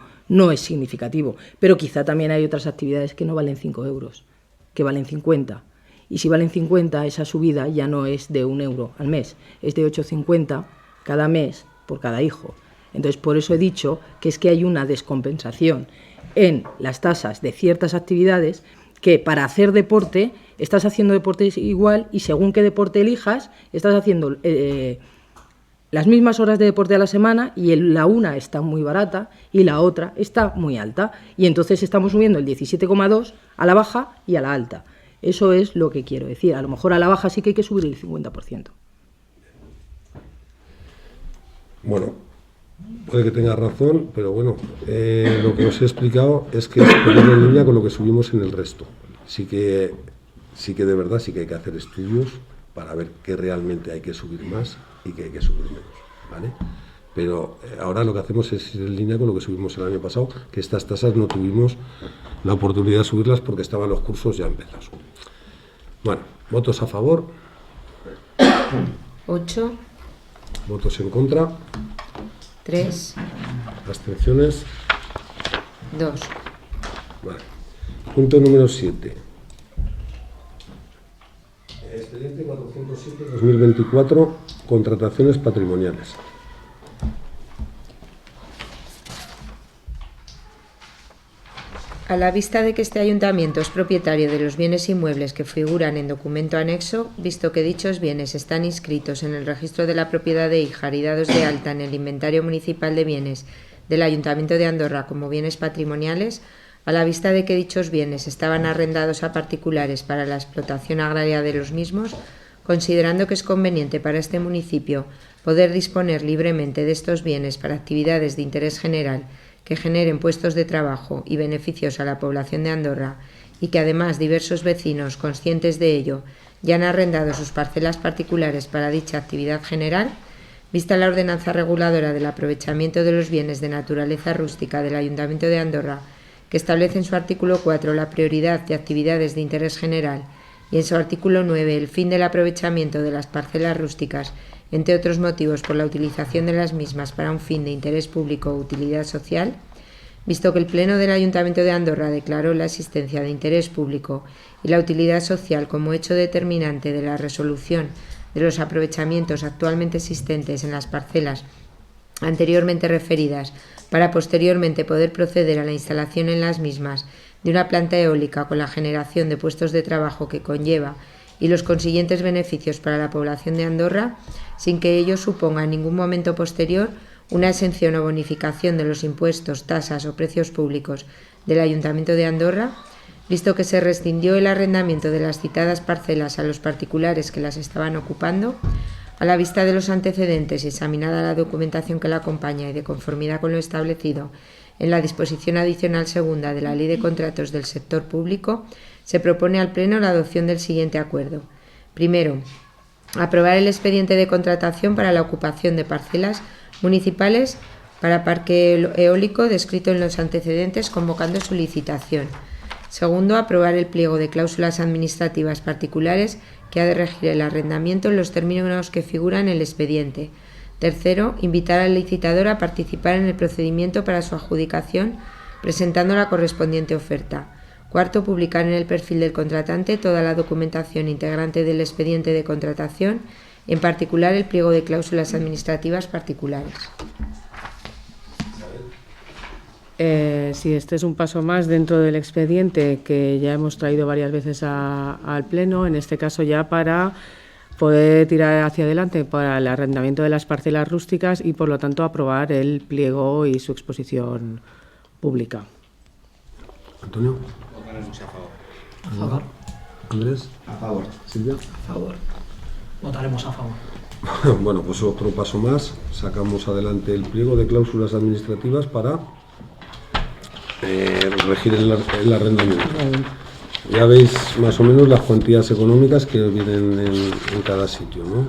es significativo, pero quizá también hay otras actividades que no valen 5 euros, que valen 50. Y si valen 50, esa subida ya no es de 1 euro al mes, es de 8,50 cada mes por cada hijo. Entonces, por eso he dicho que es que hay una descompensación en las tasas de ciertas actividades que para hacer deporte, estás haciendo deporte igual y según qué deporte elijas, estás haciendo las mismas horas de deporte a la semana y la una está muy barata y la otra está muy alta. Y entonces estamos subiendo el 17,2 a la baja y a la alta. Eso es lo que quiero decir. A lo mejor a la baja sí que hay que subir el 50%. Bueno, puede que tenga razón, pero bueno, lo que os he explicado es que es ponerlo en línea con lo que subimos en el resto. Sí que de verdad sí que hay que hacer estudios para ver qué realmente hay que subir más y qué hay que subir menos, ¿vale? Pero ahora lo que hacemos es ir en línea con lo que subimos el año pasado, que estas tasas no tuvimos la oportunidad de subirlas porque estaban los cursos ya empezados. Bueno, votos a favor. 8, Votos en contra. 3, Abstenciones. 2. Vale. Punto número 7. Expediente 407-2024, contrataciones patrimoniales. A la vista de que este ayuntamiento es propietario de los bienes inmuebles que figuran en documento anexo, visto que dichos bienes están inscritos en el registro de la propiedad de Híjar y dados de alta en el inventario municipal de bienes del Ayuntamiento de Andorra como bienes patrimoniales, a la vista de que dichos bienes estaban arrendados a particulares para la explotación agraria de los mismos, considerando que es conveniente para este municipio poder disponer libremente de estos bienes para actividades de interés general que generen puestos de trabajo y beneficios a la población de Andorra y que además diversos vecinos, conscientes de ello, ya han arrendado sus parcelas particulares para dicha actividad general, vista la ordenanza reguladora del aprovechamiento de los bienes de naturaleza rústica del Ayuntamiento de Andorra, que establece en su artículo 4 la prioridad de actividades de interés general y en su artículo 9 el fin del aprovechamiento de las parcelas rústicas, entre otros motivos por la utilización de las mismas para un fin de interés público o utilidad social, visto que el Pleno del Ayuntamiento de Andorra declaró la existencia de interés público y la utilidad social como hecho determinante de la resolución de los aprovechamientos actualmente existentes en las parcelas anteriormente referidas, para posteriormente poder proceder a la instalación en las mismas de una planta eólica con la generación de puestos de trabajo que conlleva y los consiguientes beneficios para la población de Andorra, sin que ello suponga en ningún momento posterior una exención o bonificación de los impuestos, tasas o precios públicos del Ayuntamiento de Andorra, visto que se rescindió el arrendamiento de las citadas parcelas a los particulares que las estaban ocupando, a la vista de los antecedentes y examinada la documentación que la acompaña y de conformidad con lo establecido en la disposición adicional segunda de la Ley de Contratos del Sector Público, se propone al Pleno la adopción del siguiente acuerdo. Primero, aprobar el expediente de contratación para la ocupación de parcelas municipales para parque eólico descrito en los antecedentes, convocando su licitación. Segundo, aprobar el pliego de cláusulas administrativas particulares que ha de regir el arrendamiento en los términos que figuran en el expediente. Tercero, invitar al licitador a participar en el procedimiento para su adjudicación presentando la correspondiente oferta. Cuarto, publicar en el perfil del contratante toda la documentación integrante del expediente de contratación, en particular el pliego de cláusulas administrativas particulares. Sí, este es un paso más dentro del expediente que ya hemos traído varias veces al Pleno, en este caso ya para poder tirar hacia adelante para el arrendamiento de las parcelas rústicas y, por lo tanto, aprobar el pliego y su exposición pública. Antonio. Votaremos a favor. A favor. Andrés. A favor. Silvia. A favor. Votaremos a favor. Bueno, pues otro paso más. Sacamos adelante el pliego de cláusulas administrativas para regir el arrendamiento. Ya veis más o menos las cuantías económicas que vienen en cada sitio, ¿no?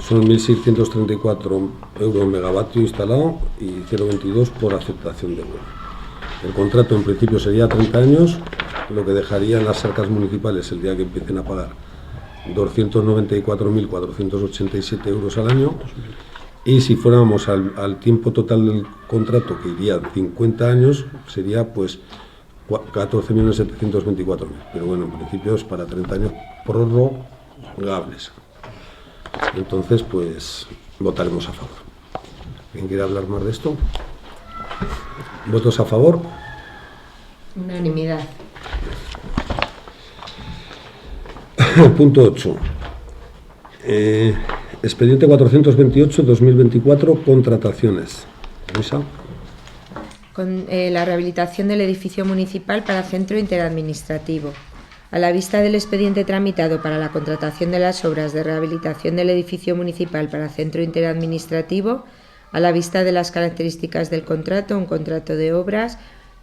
Son 1.634 euros megavatio instalado y 0,22 por aceptación de bono. El contrato en principio sería 30 años, lo que dejaría en las arcas municipales el día que empiecen a pagar 294.487 euros al año, y si fuéramos al tiempo total del contrato, que iría 50 años, sería pues 14.724.000, pero bueno, en principio es para 30 años prorrogables. Entonces, pues votaremos a favor. ¿Quién quiere hablar más de esto? ¿Votos a favor? Unanimidad. Punto 8. expediente 428-2024, contrataciones. Luisa. Con la rehabilitación del edificio municipal para centro interadministrativo. A la vista del expediente tramitado para la contratación de las obras de rehabilitación del edificio municipal para centro interadministrativo, a la vista de las características del contrato, un contrato de obras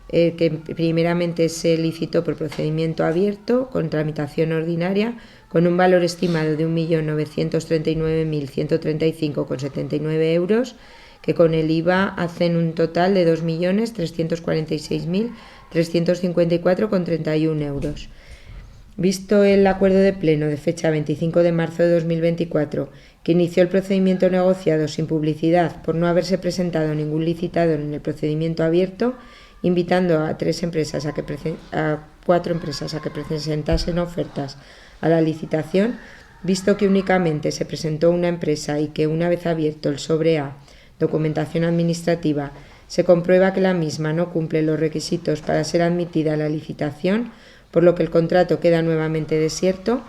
que primeramente se licitó por procedimiento abierto, con tramitación ordinaria, con un valor estimado de 1.939.135,79 euros, que con el IVA hacen un total de 2.346.354,31 euros. Visto el acuerdo de pleno de fecha 25 de marzo de 2024, que inició el procedimiento negociado sin publicidad por no haberse presentado ningún licitador en el procedimiento abierto, invitando a 4 empresas a que presentasen ofertas a la licitación, visto que únicamente se presentó una empresa y que una vez abierto el sobre A, documentación administrativa, se comprueba que la misma no cumple los requisitos para ser admitida a la licitación, por lo que el contrato queda nuevamente desierto,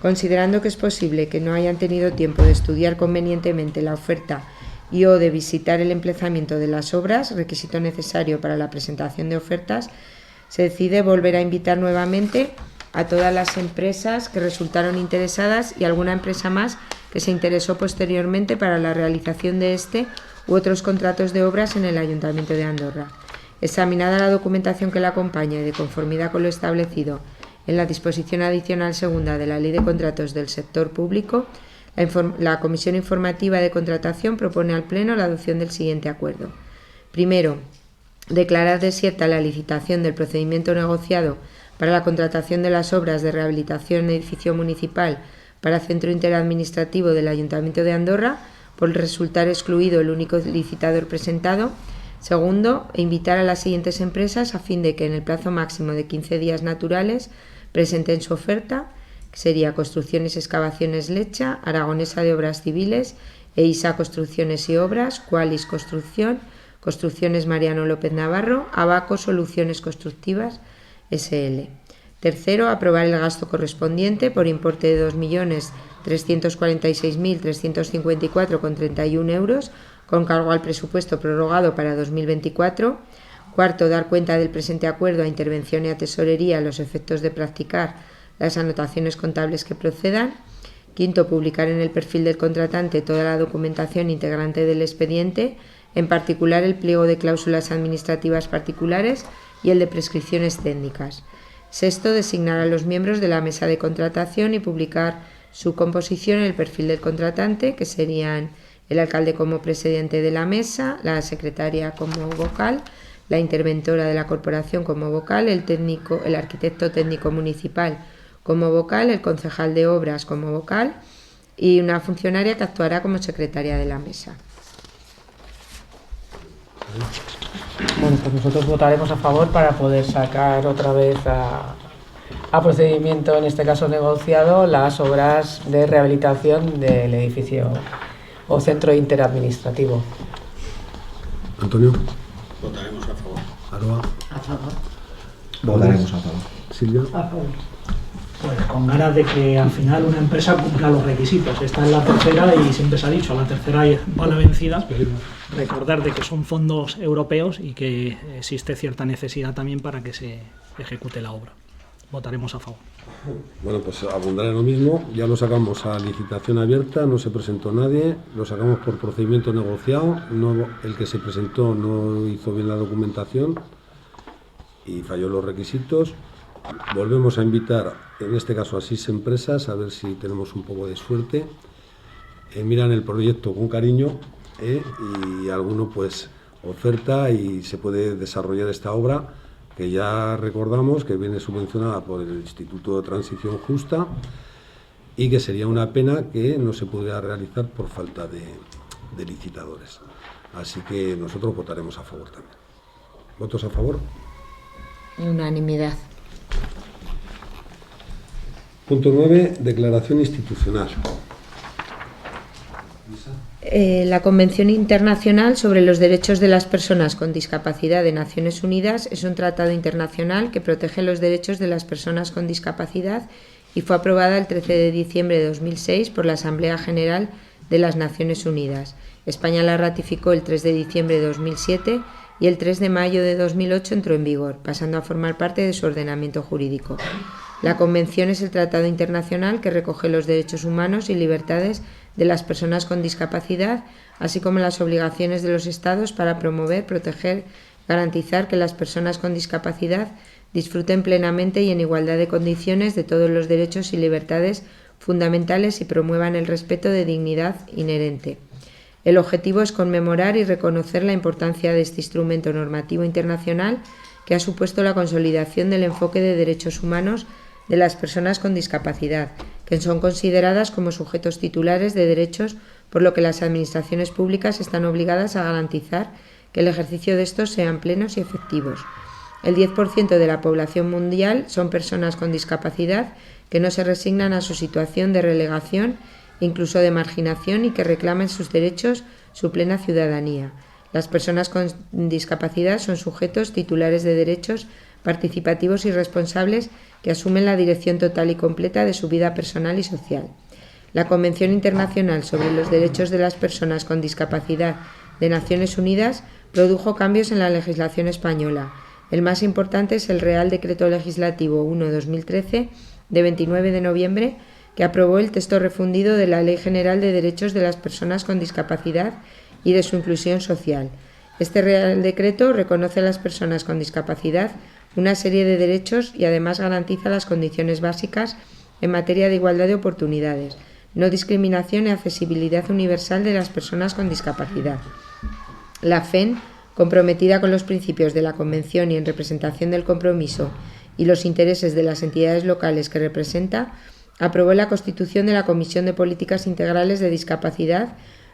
considerando que es posible que no hayan tenido tiempo de estudiar convenientemente la oferta y o de visitar el emplazamiento de las obras, requisito necesario para la presentación de ofertas, se decide volver a invitar nuevamente a todas las empresas que resultaron interesadas y alguna empresa más que se interesó posteriormente para la realización de este u otros contratos de obras en el Ayuntamiento de Andorra. Examinada la documentación que la acompaña y de conformidad con lo establecido en la disposición adicional segunda de la Ley de Contratos del Sector Público, la Comisión Informativa de Contratación propone al Pleno la adopción del siguiente acuerdo. Primero, declarar desierta la licitación del procedimiento negociado para la contratación de las obras de rehabilitación en edificio municipal para centro interadministrativo del Ayuntamiento de Andorra, por resultar excluido el único licitador presentado. Segundo, invitar a las siguientes empresas a fin de que en el plazo máximo de 15 días naturales presenten su oferta, que sería Construcciones y Excavaciones Lecha, Aragonesa de Obras Civiles, EISA Construcciones y Obras, Qualis Construcción, Construcciones Mariano López Navarro, Abaco Soluciones Constructivas, SL. Tercero, aprobar el gasto correspondiente por importe de 2.346.354,31 euros, con cargo al presupuesto prorrogado para 2024. Cuarto, dar cuenta del presente acuerdo a Intervención y a Tesorería a los efectos de practicar las anotaciones contables que procedan. Quinto, publicar en el perfil del contratante toda la documentación integrante del expediente, en particular el pliego de cláusulas administrativas particulares y el de prescripciones técnicas. Sexto, designar a los miembros de la mesa de contratación y publicar su composición en el perfil del contratante, que serían el alcalde como presidente de la mesa, la secretaria como vocal, la interventora de la corporación como vocal, el arquitecto técnico municipal como vocal, el concejal de obras como vocal y una funcionaria que actuará como secretaria de la mesa. Bueno, pues nosotros votaremos a favor para poder sacar otra vez a procedimiento, en este caso negociado, las obras de rehabilitación del edificio o centro interadministrativo. Antonio. Votaremos a favor. Aroa. A favor. Votaremos a favor. Silvia. A favor. Pues con ganas de que al final una empresa cumpla los requisitos. Esta es la tercera y siempre se ha dicho, la tercera va la vencida. Recordar de que son fondos europeos y que existe cierta necesidad también para que se ejecute la obra. Votaremos a favor. Bueno, pues abundar en lo mismo. Ya lo sacamos a licitación abierta, no se presentó nadie, lo sacamos por procedimiento negociado, el que se presentó no hizo bien la documentación y falló los requisitos. Volvemos a invitar, en este caso a 6 empresas, a ver si tenemos un poco de suerte. Miran el proyecto con cariño y alguno pues oferta y se puede desarrollar esta obra, que ya recordamos que viene subvencionada por el Instituto de Transición Justa y que sería una pena que no se pudiera realizar por falta de licitadores. Así que nosotros votaremos a favor también. ¿Votos a favor? Unanimidad. Punto 9. Declaración institucional. La Convención Internacional sobre los Derechos de las Personas con Discapacidad de Naciones Unidas es un tratado internacional que protege los derechos de las personas con discapacidad y fue aprobada el 13 de diciembre de 2006 por la Asamblea General de las Naciones Unidas. España la ratificó el 3 de diciembre de 2007 y el 3 de mayo de 2008 entró en vigor, pasando a formar parte de su ordenamiento jurídico. La Convención es el tratado internacional que recoge los derechos humanos y libertades de las personas con discapacidad, así como las obligaciones de los Estados para promover, proteger, garantizar que las personas con discapacidad disfruten plenamente y en igualdad de condiciones de todos los derechos y libertades fundamentales y promuevan el respeto de dignidad inherente. El objetivo es conmemorar y reconocer la importancia de este instrumento normativo internacional que ha supuesto la consolidación del enfoque de derechos humanos de las personas con discapacidad, que son consideradas como sujetos titulares de derechos, por lo que las administraciones públicas están obligadas a garantizar que el ejercicio de estos sean plenos y efectivos. El 10% de la población mundial son personas con discapacidad que no se resignan a su situación de relegación, incluso de marginación, y que reclaman sus derechos, su plena ciudadanía. Las personas con discapacidad son sujetos titulares de derechos participativos y responsables que asumen la dirección total y completa de su vida personal y social. La Convención Internacional sobre los Derechos de las Personas con Discapacidad de Naciones Unidas produjo cambios en la legislación española. El más importante es el Real Decreto Legislativo 1/2013 de 29 de noviembre, que aprobó el texto refundido de la Ley General de Derechos de las Personas con Discapacidad y de su inclusión social. Este Real Decreto reconoce a las personas con discapacidad una serie de derechos y además garantiza las condiciones básicas en materia de igualdad de oportunidades, no discriminación y accesibilidad universal de las personas con discapacidad. La FEN, comprometida con los principios de la Convención y en representación del compromiso y los intereses de las entidades locales que representa, aprobó la constitución de la Comisión de Políticas Integrales de Discapacidad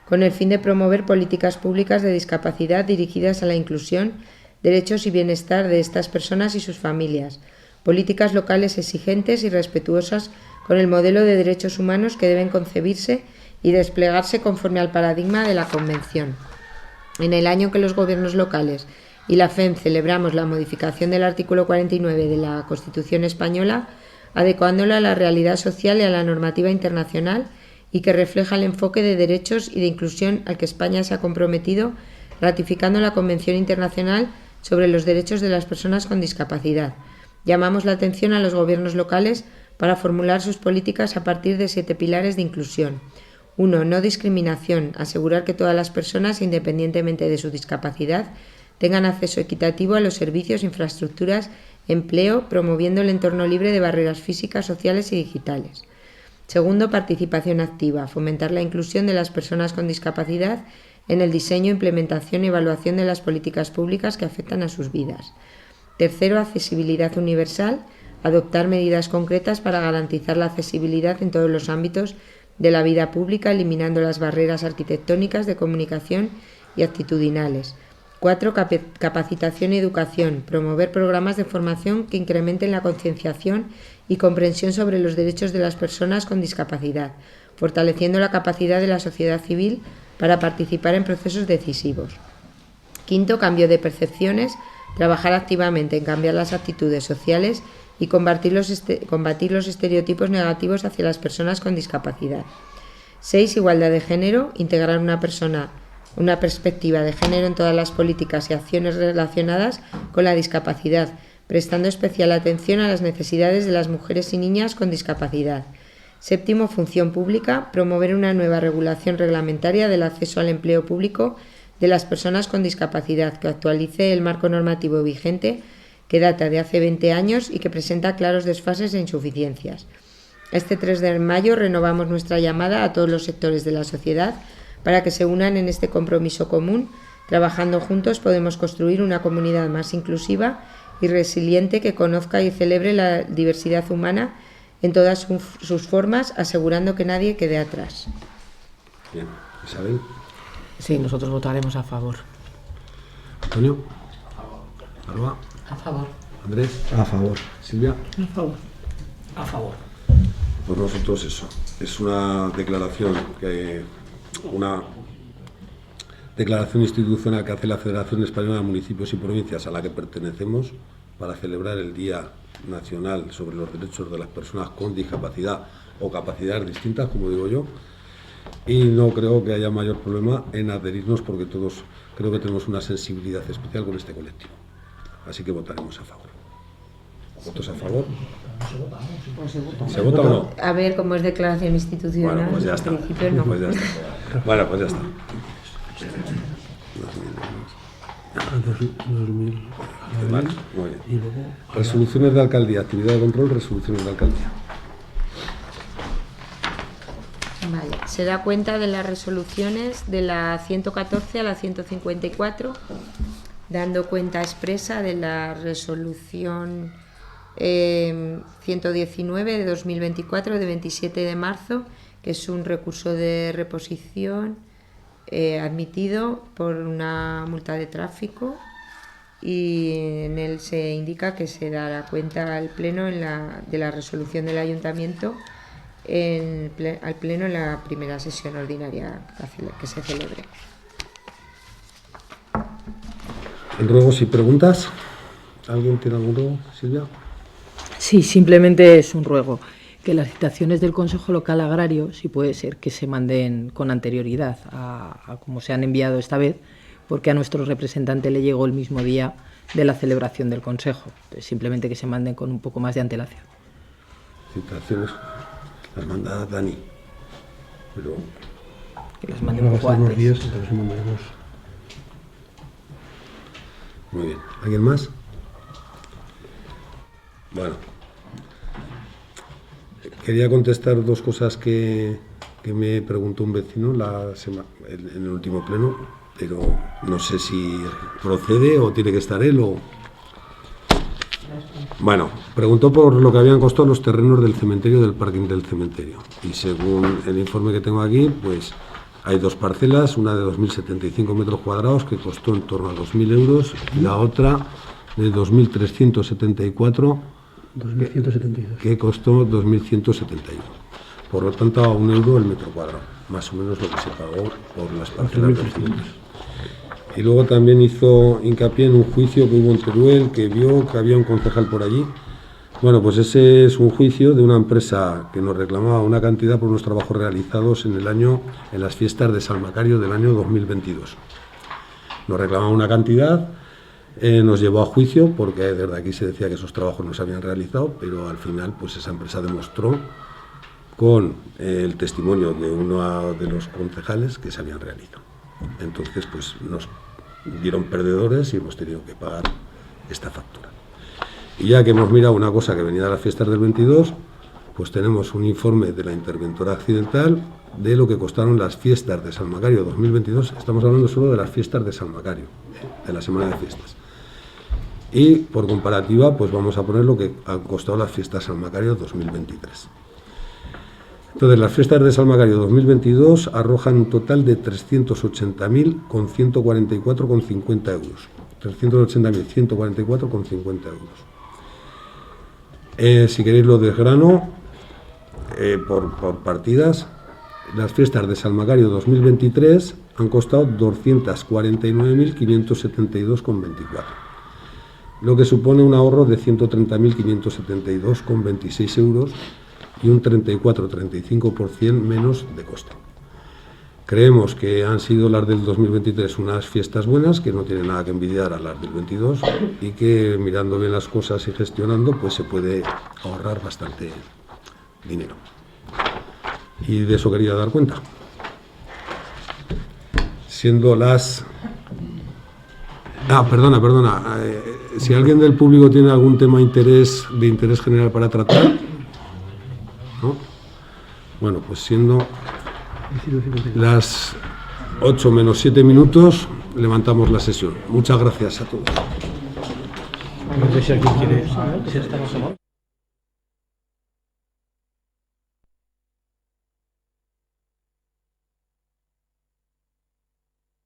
con el fin de promover políticas públicas de discapacidad dirigidas a la inclusión, derechos y bienestar de estas personas y sus familias, políticas locales exigentes y respetuosas con el modelo de derechos humanos que deben concebirse y desplegarse conforme al paradigma de la Convención. En el año que los gobiernos locales y la FEM celebramos la modificación del artículo 49 de la Constitución española, adecuándola a la realidad social y a la normativa internacional y que refleja el enfoque de derechos y de inclusión al que España se ha comprometido, ratificando la Convención Internacional sobre los Derechos de las Personas con Discapacidad. Llamamos la atención a los gobiernos locales para formular sus políticas a partir de 7 pilares de inclusión. 1. No discriminación. Asegurar que todas las personas, independientemente de su discapacidad, tengan acceso equitativo a los servicios, infraestructuras, empleo, promoviendo el entorno libre de barreras físicas, sociales y digitales. 2. Participación activa. Fomentar la inclusión de las personas con discapacidad en el diseño, implementación y evaluación de las políticas públicas que afectan a sus vidas. 3. Accesibilidad universal. Adoptar medidas concretas para garantizar la accesibilidad en todos los ámbitos de la vida pública, eliminando las barreras arquitectónicas, de comunicación y actitudinales. 4. Capacitación y educación. Promover programas de formación que incrementen la concienciación y comprensión sobre los derechos de las personas con discapacidad, fortaleciendo la capacidad de la sociedad civil para participar en procesos decisivos. 5. Cambio de percepciones. Trabajar activamente en cambiar las actitudes sociales y combatir los estereotipos negativos hacia las personas con discapacidad. 6. Igualdad de género. Integrar una perspectiva de género en todas las políticas y acciones relacionadas con la discapacidad, prestando especial atención a las necesidades de las mujeres y niñas con discapacidad. 7. Función pública. Promover una nueva regulación reglamentaria del acceso al empleo público de las personas con discapacidad, que actualice el marco normativo vigente, que data de hace 20 años y que presenta claros desfases e insuficiencias. Este 3 de mayo renovamos nuestra llamada a todos los sectores de la sociedad para que se unan en este compromiso común. Trabajando juntos podemos construir una comunidad más inclusiva y resiliente que conozca y celebre la diversidad humana en todas sus formas, asegurando que nadie quede atrás. Bien. Isabel. Sí, nosotros votaremos a favor. Antonio. Alba. A favor. Andrés. A favor. Silvia. A favor. A favor. Pues nosotros eso. Es una declaración institucional que hace la Federación Española de Municipios y Provincias, a la que pertenecemos, para celebrar el Día Nacional sobre los Derechos de las Personas con Discapacidad o capacidades distintas, como digo yo, y no creo que haya mayor problema en adherirnos porque todos creo que tenemos una sensibilidad especial con este colectivo. Así que votaremos a favor. ¿Votos a favor? ¿Se vota o no? A ver, como es declaración institucional, Bueno, pues ya en está. principio no. Pues ya está. Bueno, pues ya está. 2000. Vale, muy bien. Resoluciones de alcaldía, actividad de control, resoluciones de alcaldía. Vale, se da cuenta de las resoluciones de la 114 a la 154, dando cuenta expresa de la resolución 119 de 2024 de 27 de marzo, que es un recurso de reposición admitido por una multa de tráfico, y en él se indica que se dará cuenta al Pleno de la resolución del Ayuntamiento al Pleno en la primera sesión ordinaria que se celebre. ¿Ruegos y preguntas? ¿Alguien tiene algún ruego, Silvia? Sí, simplemente es un ruego. Que las citaciones del Consejo Local Agrario, si puede ser, que se manden con anterioridad a como se han enviado esta vez, porque a nuestro representante le llegó el mismo día de la celebración del Consejo. Entonces, simplemente que se manden con un poco más de antelación. Citaciones las manda Dani. Pero Que las manden un poco antes. días, entonces mandaremos. muy bien. ¿Alguien más? Bueno. Quería contestar dos cosas que me preguntó un vecino en el último pleno, pero no sé si procede o tiene que estar él o... Bueno, preguntó por lo que habían costado los terrenos del cementerio, del parking del cementerio. Y según el informe que tengo aquí, pues hay dos parcelas, una de 2.075 metros cuadrados que costó en torno a 2.000 euros y la otra de 2.374 2.172. que costó 2.171. Por lo tanto, a €1 el metro cuadrado, más o menos lo que se pagó por las parcelas del cementerio. Y luego también hizo hincapié en un juicio que hubo en Teruel, que vio que había un concejal por allí. Bueno, pues ese es un juicio de una empresa que nos reclamaba una cantidad por unos trabajos realizados en las fiestas de San Macario del año 2022. Nos reclamaba una cantidad, nos llevó a juicio porque desde aquí se decía que esos trabajos no se habían realizado, pero al final pues esa empresa demostró con el testimonio de uno de los concejales que se habían realizado. Entonces pues nos dieron perdedores y hemos tenido que pagar esta factura. Y ya que hemos mirado una cosa que venía de las fiestas del 22, pues tenemos un informe de la interventora accidental de lo que costaron las fiestas de San Macario 2022. Estamos hablando solo de las fiestas de San Macario, de la semana de fiestas. Y por comparativa, pues vamos a poner lo que han costado las fiestas de San Macario 2023. Entonces, las fiestas de San Macario 2022 arrojan un total de 380.144,50 euros. 380.144,50 euros. Si queréis lo desgrano por partidas, las fiestas de San Macario 2023 han costado 249.572,24, lo que supone un ahorro de 130.572,26 euros y un 34-35% menos de coste. Creemos que han sido las del 2023 unas fiestas buenas, que no tienen nada que envidiar a las del 22 y que mirando bien las cosas y gestionando, pues se puede ahorrar bastante dinero. Y de eso quería dar cuenta. Siendo las... Perdona. Si alguien del público tiene algún tema de interés general para tratar, ¿no? Bueno, pues siendo las 8 menos 7 minutos, levantamos la sesión. Muchas gracias a todos. No sé si alguien quiere...